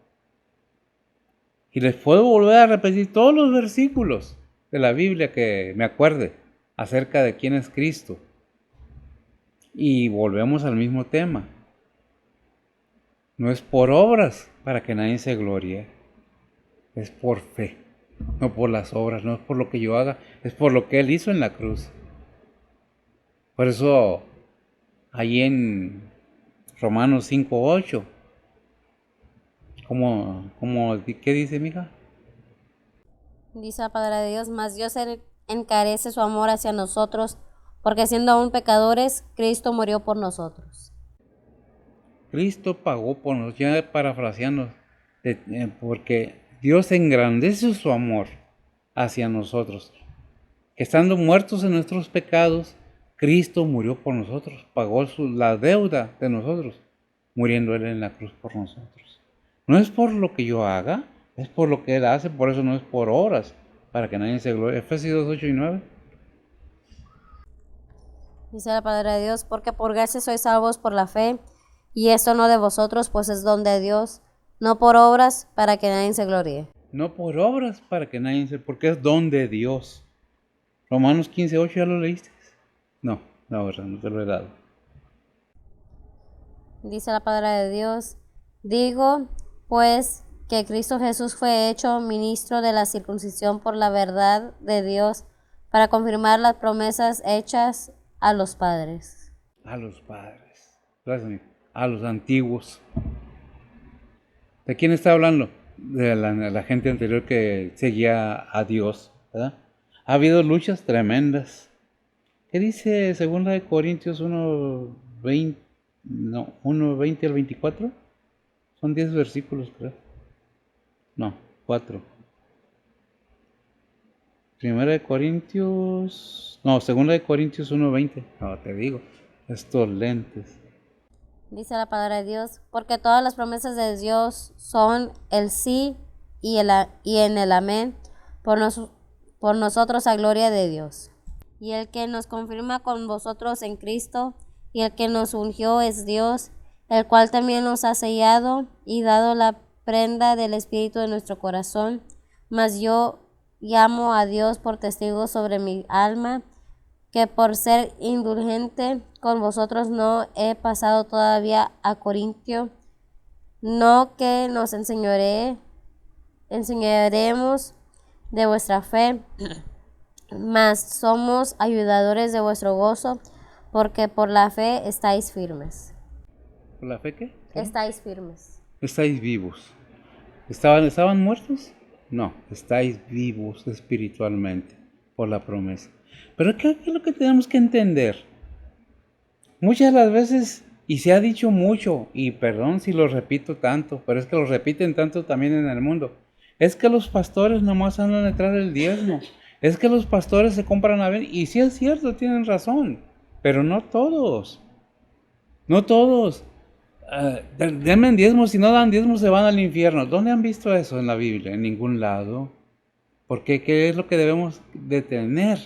Y les puedo volver a repetir todos los versículos de la Biblia que me acuerde acerca de quién es Cristo. Y volvemos al mismo tema. No es por obras para que nadie se glorie, es por fe, no por las obras, no es por lo que yo haga, es por lo que Él hizo en la cruz. Por eso, ahí en Romanos 5:8, ¿qué dice, mija? Dice la palabra de Dios, mas Dios encarece su amor hacia nosotros, porque siendo aún pecadores, Cristo murió por nosotros. Cristo pagó por nosotros, ya parafraseando, porque Dios engrandece su amor hacia nosotros. Que estando muertos en nuestros pecados, Cristo murió por nosotros, pagó la deuda de nosotros, muriendo Él en la cruz por nosotros. No es por lo que yo haga, es por lo que Él hace, por eso no es por obras, para que nadie se glorie. Efesios 2:8-9. Dice la palabra de Dios, porque por gracia sois salvos por la fe, y esto no de vosotros, pues es don de Dios, no por obras, para que nadie se gloríe. No por obras, para que nadie se... porque es don de Dios. Romanos 15:8, ¿ya lo leíste? No, verdad, no te lo he dado. Dice la palabra de Dios, digo, pues, que Cristo Jesús fue hecho ministro de la circuncisión por la verdad de Dios, para confirmar las promesas hechas a los padres. A los padres. Gracias, amigo. A los antiguos. ¿De quién está hablando? De la gente anterior que seguía a Dios, ¿verdad? Ha habido luchas tremendas. ¿Qué dice 2 Corintios 1:20? No, 1:20 al 24. Son 10 versículos, creo. No, 4. 2 Corintios 1:20. No, te digo, estos lentes. Dice la palabra de Dios, porque todas las promesas de Dios son el sí y en el amén, por nosotros a gloria de Dios. Y el que nos confirma con vosotros en Cristo, y el que nos ungió es Dios, el cual también nos ha sellado y dado la prenda del Espíritu de nuestro corazón. Mas yo llamo a Dios por testigo sobre mi alma, que por ser indulgente con vosotros no he pasado todavía a Corintio, no que nos enseñaremos de vuestra fe, mas somos ayudadores de vuestro gozo, porque por la fe estáis firmes. ¿Por la fe qué? Estáis firmes. Estáis vivos. ¿Estaban muertos? No, estáis vivos espiritualmente por la promesa. Pero ¿qué es lo que tenemos que entender? Muchas de las veces, y se ha dicho mucho, y perdón si lo repito tanto, pero es que lo repiten tanto también en el mundo, es que los pastores nomás andan detrás del diezmo, es que los pastores se compran a ver, y sí es cierto, tienen razón, pero no todos. No todos. Denme diezmos, si no dan diezmos se van al infierno. ¿Dónde han visto eso en la Biblia? En ningún lado. Porque ¿qué es lo que debemos de tener?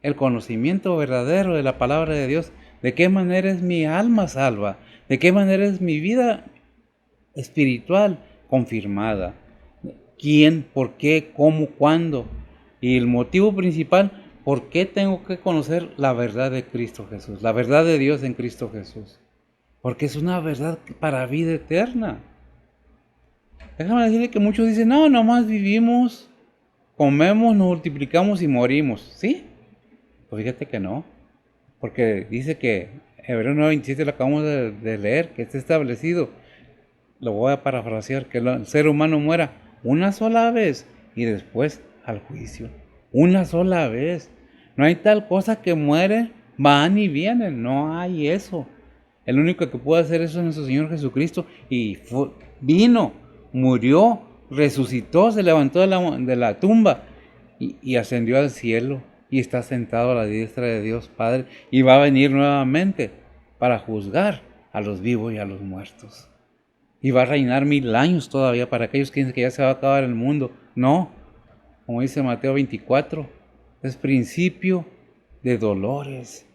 El conocimiento verdadero de la palabra de Dios. ¿De qué manera es mi alma salva? ¿De qué manera es mi vida espiritual confirmada? ¿Quién? ¿Por qué? ¿Cómo? ¿Cuándo? Y el motivo principal, ¿por qué tengo que conocer la verdad de Cristo Jesús? La verdad de Dios en Cristo Jesús. Porque es una verdad para vida eterna. Déjame decirle que muchos dicen, no, nomás vivimos, comemos, nos multiplicamos y morimos. ¿Sí? Pues fíjate que no. Porque dice que Hebreos 9:27 lo acabamos de leer, que está establecido. Lo voy a parafrasear, que el ser humano muera una sola vez y después al juicio. Una sola vez. No hay tal cosa que muere Van y vienen, no hay eso. El único que puede hacer eso es nuestro Señor Jesucristo. Y vino, murió, resucitó, se levantó de la tumba y ascendió al cielo. Y está sentado a la diestra de Dios Padre. Y va a venir nuevamente para juzgar a los vivos y a los muertos. Y va a reinar 1000 años todavía para aquellos que dicen que ya se va a acabar el mundo. No, como dice Mateo 24, es principio de dolores.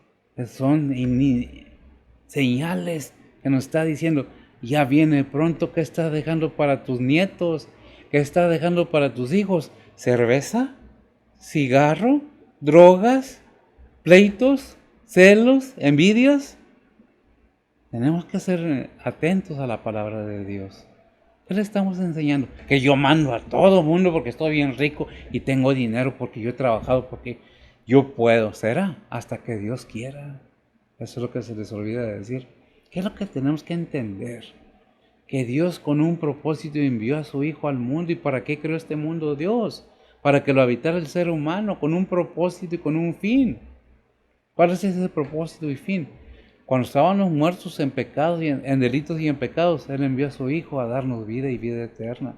Son señales que nos está diciendo, ya viene pronto. ¿Qué estás dejando para tus nietos? ¿Qué estás dejando para tus hijos? ¿Cerveza? ¿Cigarro? ¿Drogas? ¿Pleitos? ¿Celos? ¿Envidias? Tenemos que ser atentos a la palabra de Dios. ¿Qué le estamos enseñando? Que yo mando a todo mundo porque estoy bien rico y tengo dinero porque yo he trabajado, porque yo puedo. ¿Será? Hasta que Dios quiera. Eso es lo que se les olvida de decir. ¿Qué es lo que tenemos que entender? Que Dios con un propósito envió a su Hijo al mundo. ¿Y para qué creó este mundo Dios? Para que lo habitara el ser humano con un propósito y con un fin. ¿Cuál es ese propósito y fin? Cuando estábamos muertos en pecados y en delitos y en pecados, Él envió a su Hijo a darnos vida y vida eterna.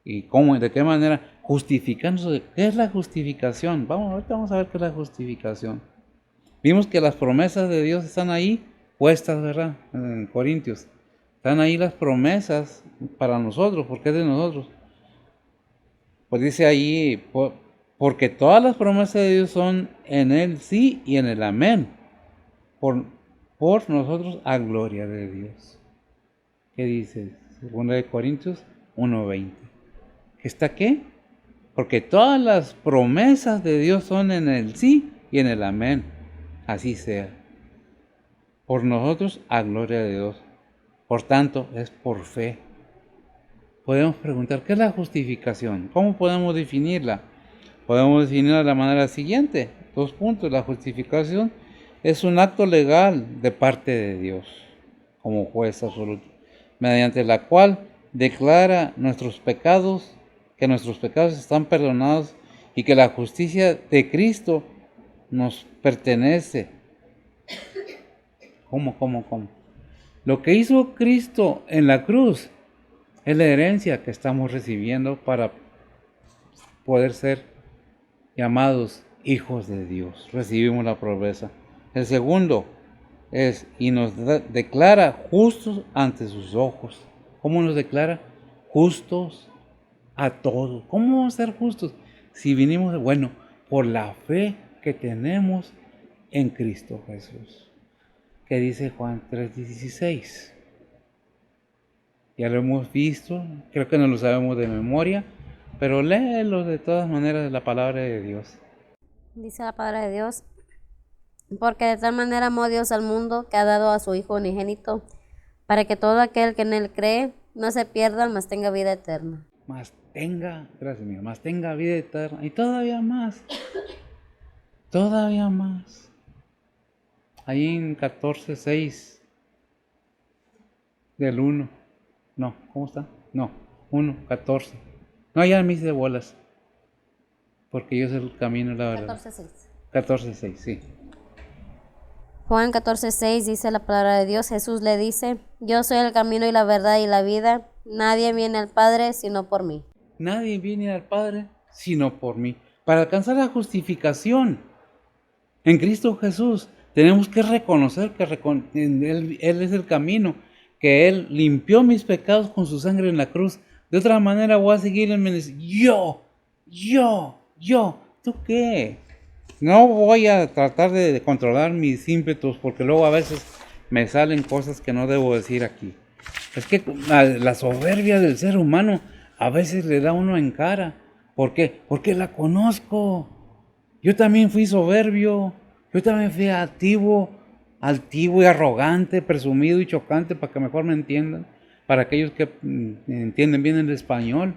¿Y cómo? ¿De qué manera? Justificándose. ¿Qué es la justificación? Ahorita vamos a ver qué es la justificación. Vimos que las promesas de Dios están ahí puestas, ¿verdad? En Corintios. Están ahí las promesas para nosotros, porque es de nosotros. Pues dice ahí, porque todas las promesas de Dios son en el sí y en el amén. Por nosotros a gloria de Dios. ¿Qué dice? 2 Corintios 1:20. ¿Que está qué? Porque todas las promesas de Dios son en el sí y en el amén. Así sea. Por nosotros a gloria de Dios. Por tanto, es por fe. Podemos preguntar, ¿qué es la justificación? ¿Cómo podemos definirla? Podemos definirla de la manera siguiente. 2 puntos. La justificación es un acto legal de parte de Dios, como juez absoluto, mediante la cual declara nuestros pecados, que nuestros pecados están perdonados y que la justicia de Cristo nos pertenece. ¿Cómo? Lo que hizo Cristo en la cruz es la herencia que estamos recibiendo para poder ser llamados hijos de Dios. Recibimos la promesa. El segundo es, y nos declara justos ante sus ojos. ¿Cómo nos declara? Justos a todos. ¿Cómo vamos a ser justos? Si vinimos, bueno, por la fe que tenemos en Cristo Jesús. ¿Qué dice Juan 3:16? Ya lo hemos visto, creo que no lo sabemos de memoria, pero léelo de todas maneras de la palabra de Dios. Dice la palabra de Dios, porque de tal manera amó Dios al mundo que ha dado a su Hijo unigénito, para que todo aquel que en Él cree no se pierda, mas tenga vida eterna. Gracias mío, más tenga vida eterna y todavía más. Ahí en 14:6 del 1. No, ¿cómo está? No, 1:14. No, ya me hice bolas. Porque yo soy el camino y la verdad. 14:6. 14:6, sí. Juan 14:6 dice la palabra de Dios. Jesús le dice, yo soy el camino y la verdad y la vida. Nadie viene al Padre sino por mí. Nadie viene al Padre sino por mí. Para alcanzar la justificación en Cristo Jesús, tenemos que reconocer que Él es el camino, que Él limpió mis pecados con su sangre en la cruz. De otra manera voy a seguir en yo. ¿Tú qué? No voy a tratar de controlar mis ímpetus porque luego a veces me salen cosas que no debo decir aquí. Es que la soberbia del ser humano a veces le da uno en cara. ¿Por qué? Porque la conozco. Yo también fui soberbio. Yo también fui altivo y arrogante, presumido y chocante, para que mejor me entiendan. Para aquellos que entienden bien el español.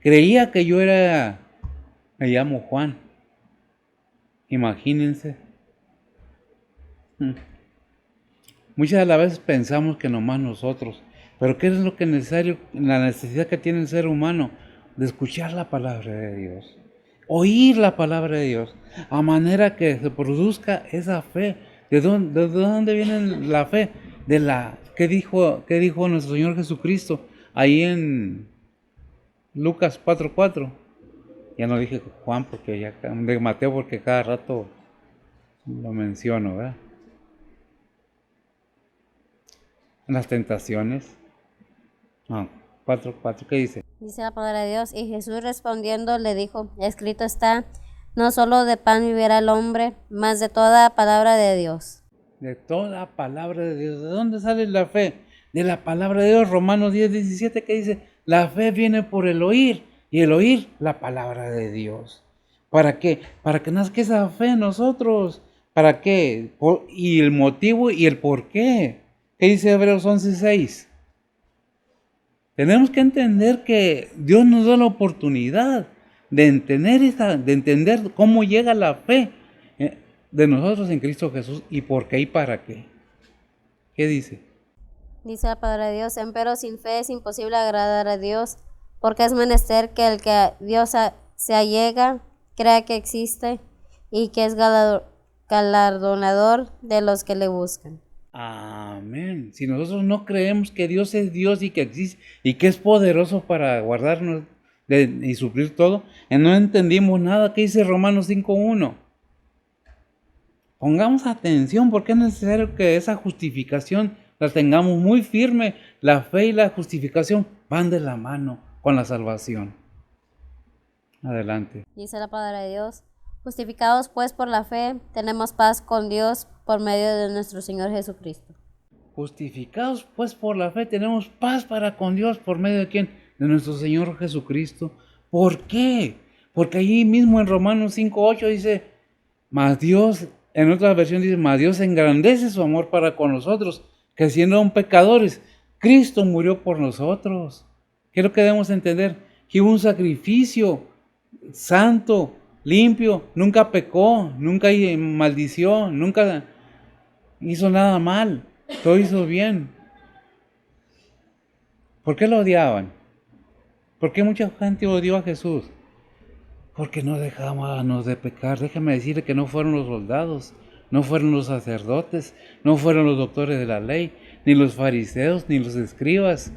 Creía que yo me llamo Juan. Imagínense. Muchas de las veces pensamos que nomás nosotros, pero ¿qué es lo que es necesario, la necesidad que tiene el ser humano de escuchar la palabra de Dios? oír la palabra de Dios, a manera que se produzca esa fe. De dónde viene la fe? De la ¿qué dijo nuestro Señor Jesucristo ahí en Lucas 4:4? Ya no dije Juan porque ya de Mateo porque cada rato lo menciono, ¿verdad? En las tentaciones. No, 4:4, ¿qué dice? Dice la palabra de Dios, y Jesús respondiendo le dijo, escrito está, no solo de pan vivirá el hombre, mas de toda palabra de Dios. De toda palabra de Dios. ¿De dónde sale la fe? De la palabra de Dios. Romanos 10:17 que dice, la fe viene por el oír y el oír la palabra de Dios. ¿Para qué? Para que nazca esa fe en nosotros. ¿Para qué? Y el motivo y el por qué. ¿Qué dice Hebreos 11:6? Tenemos que entender que Dios nos da la oportunidad de entender cómo llega la fe de nosotros en Cristo Jesús y por qué y para qué. ¿Qué dice? Dice la palabra de Dios, empero sin fe es imposible agradar a Dios, porque es menester que el que a Dios se allega, crea que existe y que es galardonador de los que le buscan. Amén. Si nosotros no creemos que Dios es Dios y que existe y que es poderoso para guardarnos y suplir todo, no entendimos nada. ¿Qué dice Romanos 5:1? Pongamos atención porque es necesario que esa justificación la tengamos muy firme. La fe y la justificación van de la mano con la salvación. Adelante. Dice la palabra de Dios, justificados pues por la fe, tenemos paz con Dios por medio de nuestro Señor Jesucristo. Justificados pues por la fe tenemos paz para con Dios por medio de quién? De nuestro Señor Jesucristo. ¿Por qué? Porque allí mismo en Romanos 5:8 dice, mas Dios, en otra versión dice, mas Dios engrandece su amor para con nosotros, que siendo aún pecadores, Cristo murió por nosotros. ¿Qué es lo que debemos entender? Que hubo un sacrificio santo, limpio, nunca pecó, nunca maldició, nunca hizo nada mal, todo hizo bien. ¿Por qué lo odiaban? ¿Por qué mucha gente odió a Jesús? Porque no dejábamos de pecar. Déjame decirle que no fueron los soldados, no fueron los sacerdotes, no fueron los doctores de la ley, ni los fariseos, ni los escribas,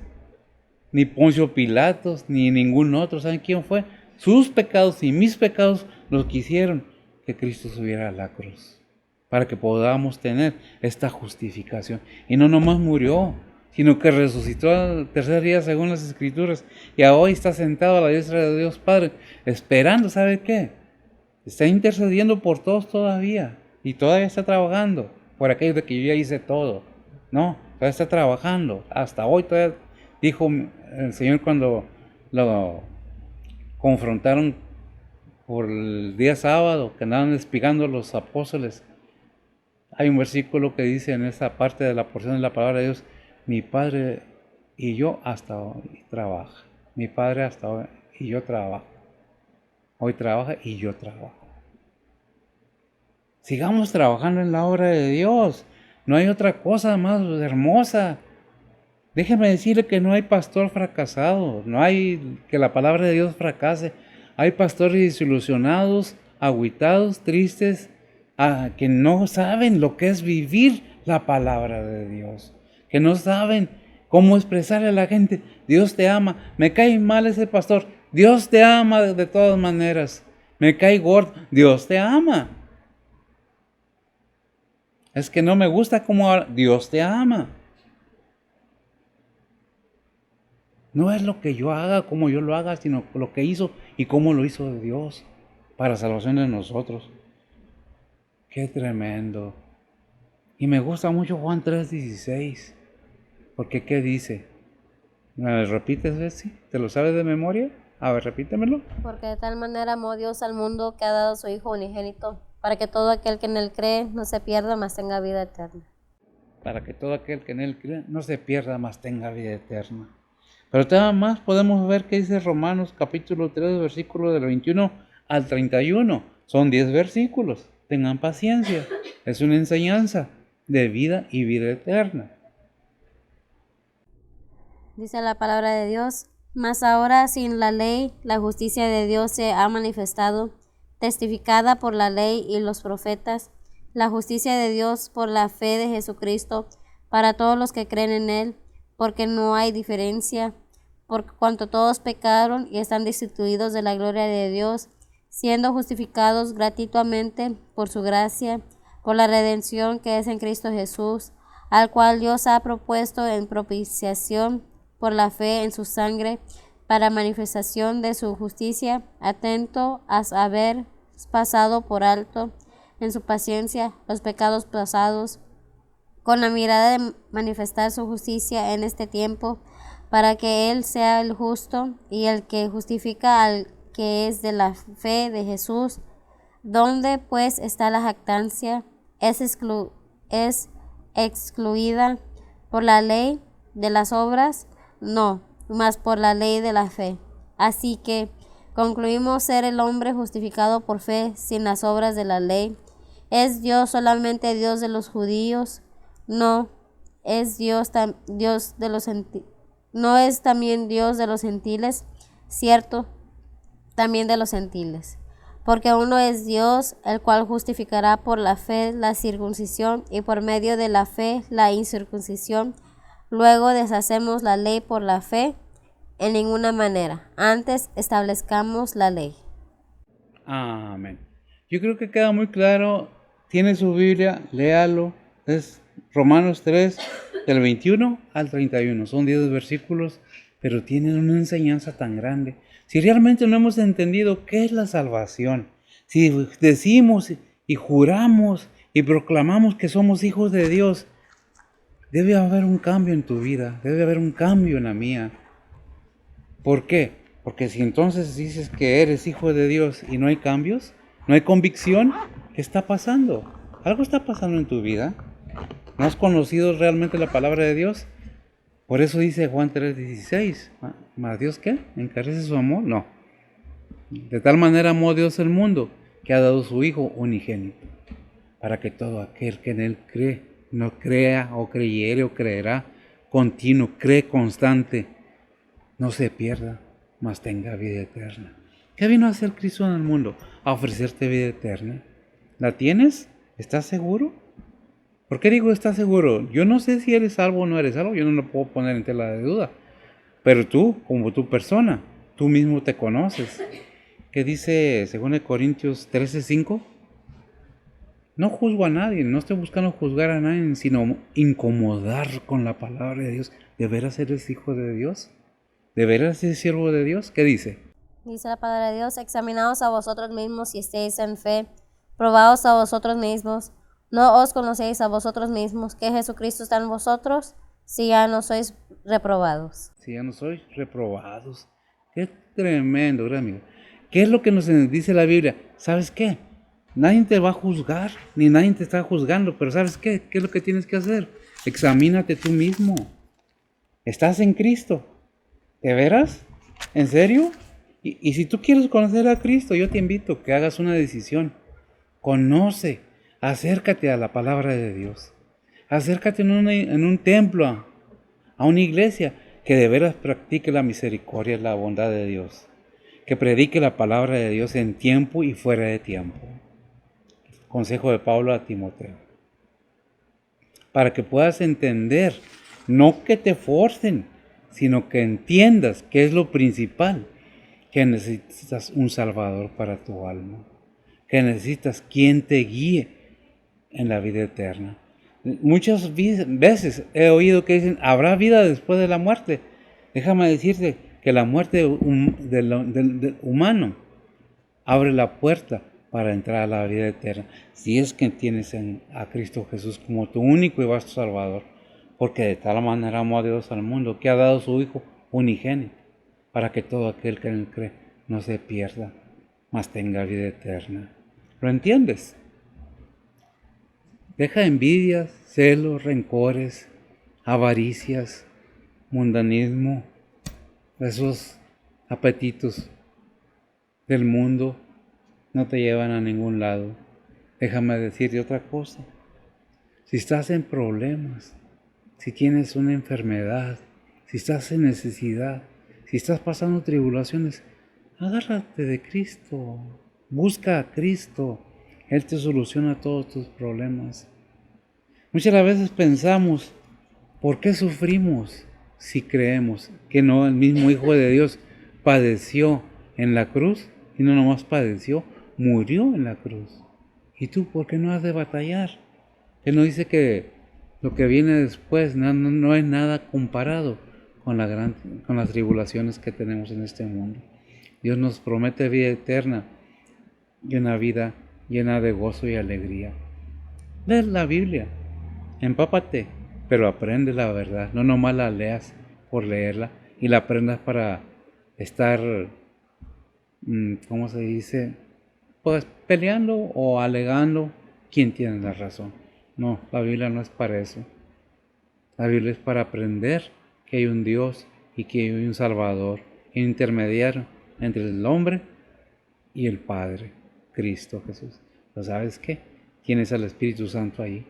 ni Poncio Pilatos, ni ningún otro. ¿Saben quién fue? Sus pecados y mis pecados los que hicieron que Cristo subiera a la cruz, para que podamos tener esta justificación. Y no nomás murió, sino que resucitó al tercer día según las Escrituras, y hoy está sentado a la diestra de Dios Padre, esperando, ¿sabe qué? Está intercediendo por todos todavía, y todavía está trabajando por aquello de que yo ya hice todo. No, todavía está trabajando, hasta hoy todavía, dijo el Señor cuando lo confrontaron por el día sábado, que andaban espigando a los apóstoles. Hay un versículo que dice en esa parte de la porción de la palabra de Dios, mi Padre y yo hasta hoy trabaja. Mi Padre hasta hoy y yo trabajo. Hoy trabaja y yo trabajo. Sigamos trabajando en la obra de Dios. No hay otra cosa más hermosa. Déjeme decirle que no hay pastor fracasado. No hay que la palabra de Dios fracase. Hay pastores desilusionados, agüitados, tristes, que no saben lo que es vivir la palabra de Dios, que no saben cómo expresarle a la gente, Dios te ama, me cae mal ese pastor, Dios te ama de todas maneras, me cae gordo, Dios te ama, es que no me gusta cómo habla, Dios te ama. No es lo que yo haga, como yo lo haga, sino lo que hizo y cómo lo hizo Dios para salvación de nosotros. Qué tremendo. Y me gusta mucho Juan 3:16. Porque ¿qué dice? ¿Me repites, Bessie? ¿Te lo sabes de memoria? A ver, repítemelo. Porque de tal manera amó Dios al mundo que ha dado a su Hijo unigénito, para que todo aquel que en él cree no se pierda, mas tenga vida eterna. Para que todo aquel que en él cree no se pierda, mas tenga vida eterna. Pero todavía más podemos ver que dice Romanos capítulo 3, versículo del 21 al 31. Son 10 versículos. Tengan paciencia. Es una enseñanza de vida y vida eterna. Dice la palabra de Dios, mas ahora sin la ley, la justicia de Dios se ha manifestado, testificada por la ley y los profetas, la justicia de Dios por la fe de Jesucristo para todos los que creen en Él, porque no hay diferencia, por cuanto todos pecaron y están destituidos de la gloria de Dios, siendo justificados gratuitamente por su gracia, por la redención que es en Cristo Jesús, al cual Dios ha propuesto en propiciación por la fe en su sangre, para manifestación de su justicia, atento a haber pasado por alto en su paciencia los pecados pasados, con la mirada de manifestar su justicia en este tiempo, para que Él sea el justo y el que justifica al que es de la fe de Jesús. ¿Dónde pues está la jactancia? ¿Es excluida por la ley de las obras? No, mas por la ley de la fe. Así que concluimos ser el hombre justificado por fe sin las obras de la ley. ¿Es Dios solamente Dios de los judíos? No, es Dios de los ¿no es también Dios de los gentiles? Cierto, también de los gentiles. Porque uno es Dios, el cual justificará por la fe la circuncisión y por medio de la fe la incircuncisión. Luego deshacemos la ley por la fe en ninguna manera. Antes establezcamos la ley. Amén. Yo creo que queda muy claro. Tiene su Biblia, léalo. Es Romanos 3, del 21 al 31. Son 10 versículos, pero tienen una enseñanza tan grande. Si realmente no hemos entendido qué es la salvación, si decimos y juramos y proclamamos que somos hijos de Dios, debe haber un cambio en tu vida, debe haber un cambio en la mía. ¿Por qué? Porque si entonces dices que eres hijo de Dios y no hay cambios, no hay convicción, ¿qué está pasando? Algo está pasando en tu vida. ¿No has conocido realmente la palabra de Dios? Por eso dice Juan 3:16, ¿más Dios qué? ¿Encarece su amor? No. De tal manera amó Dios el mundo, que ha dado su Hijo unigénito, para que todo aquel que en Él cree, no crea o creyere o creerá, continuo, cree constante, no se pierda, mas tenga vida eterna. ¿Qué vino a hacer Cristo en el mundo? A ofrecerte vida eterna. ¿La tienes? ¿Estás seguro? ¿Por qué digo estás seguro? Yo no sé si eres salvo o no eres salvo, yo no lo puedo poner en tela de duda. Pero tú, como tu persona, tú mismo te conoces. ¿Qué dice 2 Corintios 13:5? No juzgo a nadie, no estoy buscando juzgar a nadie, sino incomodar con la palabra de Dios. ¿De veras eres hijo de Dios? ¿De veras eres siervo de Dios? ¿Qué dice? Dice la palabra de Dios, examinaos a vosotros mismos si estéis en fe, probaos a vosotros mismos, no os conocéis a vosotros mismos, que Jesucristo está en vosotros, si ya no sois reprobados. Si ya no sois reprobados. Qué tremendo, gran amigo. ¿Qué es lo que nos dice la Biblia? ¿Sabes qué? Nadie te va a juzgar, ni nadie te está juzgando, pero ¿sabes qué? ¿Qué es lo que tienes que hacer? Examínate tú mismo. ¿Estás en Cristo? ¿De veras? ¿En serio? Y si tú quieres conocer a Cristo, yo te invito a que hagas una decisión. Conoce, acércate a la palabra de Dios. Acércate en un templo, a una iglesia que de veras practique la misericordia y la bondad de Dios. Que predique la palabra de Dios en tiempo y fuera de tiempo. Consejo de Pablo a Timoteo. Para que puedas entender, no que te forcen, sino que entiendas que es lo principal, que necesitas un Salvador para tu alma, que necesitas quien te guíe en la vida eterna. Muchas veces he oído que dicen, ¿habrá vida después de la muerte? Déjame decirte que la muerte del humano abre la puerta para entrar a la vida eterna, si es que tienes a Cristo Jesús como tu único y vasto Salvador, porque de tal manera amó a Dios al mundo, que ha dado su Hijo unigénito, para que todo aquel que en él cree no se pierda, mas tenga vida eterna. ¿Lo entiendes? Deja envidias, celos, rencores, avaricias, mundanismo, esos apetitos del mundo no te llevan a ningún lado. Déjame decirte otra cosa. Si estás en problemas, si tienes una enfermedad, si estás en necesidad, si estás pasando tribulaciones, agárrate de Cristo. Busca a Cristo. Él te soluciona todos tus problemas. Muchas veces pensamos, ¿por qué sufrimos si creemos que no el mismo Hijo de Dios padeció en la cruz? Y no nomás padeció, murió en la cruz. ¿Y tú por qué no has de batallar? Él nos dice que lo que viene después no es nada comparado con las tribulaciones que tenemos en este mundo. Dios nos promete vida eterna y una vida llena de gozo y alegría. Lee la Biblia, empápate, pero aprende la verdad. No nomás la leas por leerla y la aprendas para estar, ¿cómo se dice? Pues peleando o alegando quién tiene la razón. No, la Biblia no es para eso. La Biblia es para aprender que hay un Dios y que hay un Salvador, un intermediario entre el hombre y el Padre, Cristo Jesús. ¿Pero sabes qué? Tienes al Espíritu Santo ahí,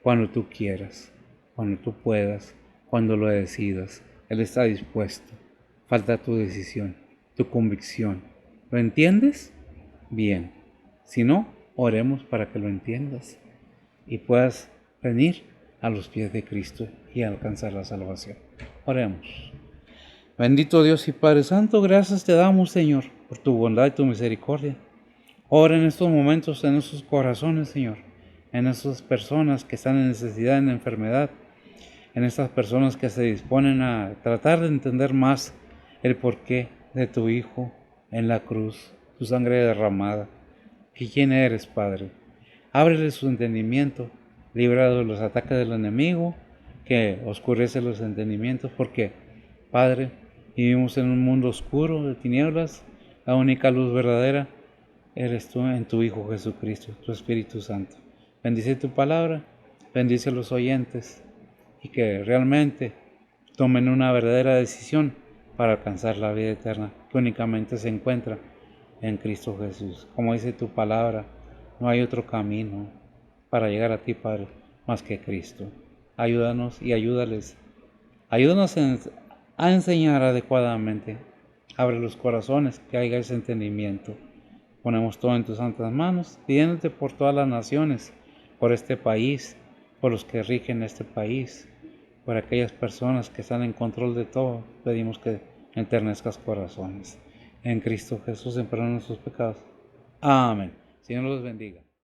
cuando tú quieras, cuando tú puedas, cuando lo decidas. Él está dispuesto. Falta tu decisión, tu convicción. ¿Lo entiendes? Bien. Si no, oremos para que lo entiendas y puedas venir a los pies de Cristo y alcanzar la salvación. Oremos. Bendito Dios y Padre Santo, gracias te damos, Señor, por tu bondad y tu misericordia. Ora en estos momentos en nuestros corazones, Señor, en esas personas que están en necesidad, en enfermedad, en estas personas que se disponen a tratar de entender más el porqué de tu Hijo en la cruz, tu sangre derramada. ¿Y quién eres, Padre? Ábrele su entendimiento, líbralo de los ataques del enemigo, que oscurece los entendimientos, porque, Padre, vivimos en un mundo oscuro de tinieblas. La única luz verdadera eres tú en tu Hijo Jesucristo, tu Espíritu Santo. Bendice tu palabra, bendice a los oyentes, y que realmente tomen una verdadera decisión para alcanzar la vida eterna, que únicamente se encuentra en Cristo Jesús. Como dice tu palabra, no hay otro camino para llegar a ti, Padre, más que Cristo. Ayúdanos y ayúdales. Ayúdanos a enseñar adecuadamente. Abre los corazones, que haya ese entendimiento. Ponemos todo en tus santas manos, pidiéndote por todas las naciones, por este país, por los que rigen este país, por aquellas personas que están en control de todo. Pedimos que enternezcas corazones. En Cristo Jesús, en perdón de nuestros pecados. Amén. Señor los bendiga.